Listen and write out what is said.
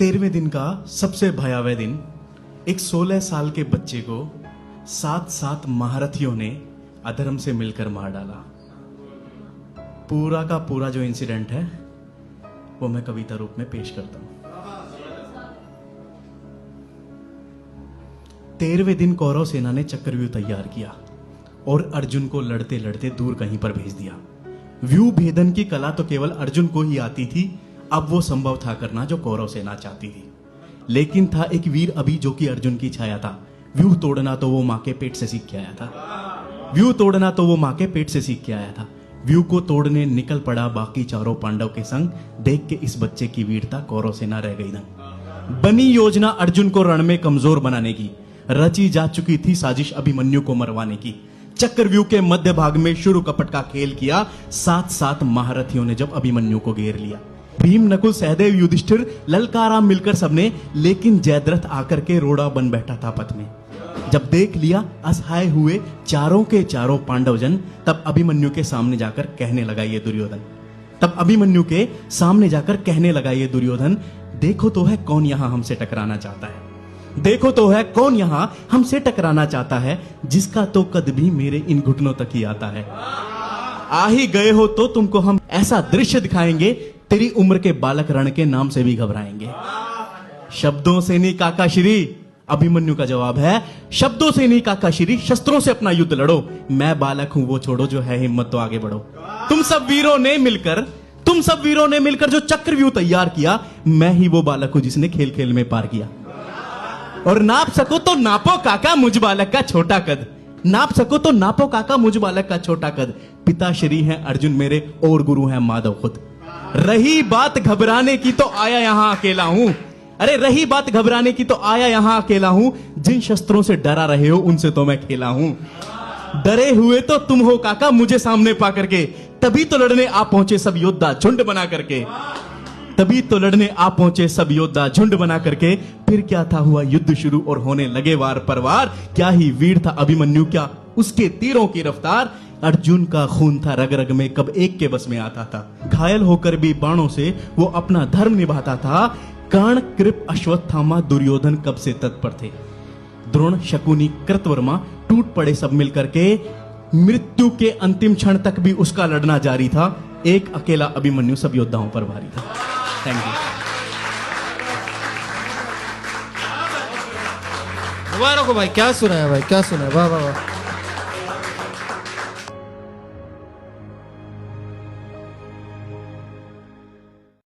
13वें दिन का सबसे भयावह दिन, एक 16 साल के बच्चे को 7 महारथियों ने अधर्म से मिलकर मार डाला। पूरा का पूरा जो इंसिडेंट है वो मैं कविता रूप में पेश करता हूं। 13वें दिन कौरव सेना ने चक्रव्यूह तैयार किया और अर्जुन को लड़ते लड़ते दूर कहीं पर भेज दिया। व्यूह भेदन की कला तो केवल अर्जुन को ही आती थी, अब वो संभव था करना जो कौरव सेना चाहती थी। लेकिन था एक वीर अभी जो कि अर्जुन की छाया था। व्यूह तोड़ना तो वो मां के पेट से सीख के आया था। व्यूह तोड़ना तो वो मां के पेट से सीख के आया था। व्यूह को तोड़ने निकल पड़ा बाकी चारों पांडव के संग। देख के इस बच्चे की वीरता कौरव सेना रह गई दंग। बनी योजना अर्जुन को रण में कमजोर बनाने की, रची जा चुकी थी साजिश अभिमन्यु को मरवाने की। चक्रव्यूह के मध्य भाग में शुरू कपट का खेल किया, 7 महारथियों ने जब अभिमन्यु को घेर लिया। भीम नकुल सहदेव युधिष्ठिर ललकारा मिलकर सबने, लेकिन जयद्रथ आकर के रोड़ा बन बैठा था पथ में। जब देख लिया असहाय हुए चारों के चारों पांडवजन, तब अभिमन्यु के सामने जाकर कहने लगा ये दुर्योधन। तब अभिमन्यु के सामने जाकर कहने लगा ये दुर्योधन, देखो तो है कौन यहां हमसे टकराना चाहता है। देखो तो है कौन यहां हमसे टकराना चाहता है, जिसका तो कद भी मेरे इन घुटनों तक ही आता है। आ ही गए हो तो तुमको हम ऐसा दृश्य दिखाएंगे, तेरी उम्र के बालक रण के नाम से भी घबराएंगे। शब्दों से नहीं काका श्री, अभिमन्यु का जवाब है, शब्दों से नहीं काका श्री, शस्त्रों से अपना युद्ध लड़ो। मैं बालक हूं वो छोड़ो, जो है हिम्मत तो आगे बढ़ो। तुम सब वीरों ने मिलकर जो चक्रव्यूह तैयार किया, मैं ही वो बालक हूं जिसने खेल खेल में पार किया। और नाप सको तो नापो काका मुझ बालक का छोटा कद, नाप सको तो नापो काका मुझ बालक का छोटा कद। पिता श्री हैं अर्जुन मेरे और गुरु हैं माधव खुद। रही बात घबराने की तो आया यहां अकेला हूं। अरे रही बात घबराने की तो आया यहां अकेला हूं। जिन शस्त्रों से डरा रहे हो उनसे तो मैं खेला हूं। डरे हुए तो तुम हो काका मुझे सामने पा करके, तभी तो लड़ने आप पहुंचे सब योद्धा झुंड बना करके। तभी तो लड़ने आप पहुंचे सब योद्धा झुंड बना करके। फिर क्या था हुआ युद्ध शुरू और होने लगे वार पर वार। क्या ही वीर था अभिमन्यु, क्या उसके तीरों की रफ्तार। अर्जुन का खून था रग रग में, कब एक के बस में आता था। घायल होकर भी बाणों से वो अपना धर्म निभाता था। कर्ण कृप अश्वत्थामा दुर्योधन कब से तत्पर थे। द्रोण शकुनी कृतवर्मा टूट पड़े सब मिलकर के। मृत्यु के अंतिम क्षण तक भी उसका लड़ना जारी था। एक अकेला अभिमन्यु सब योद्धाओं पर भारी था। Thank you. मुबारक हो भाई, क्या सुना है भाई, क्या सुना है, वाह वाह वाह।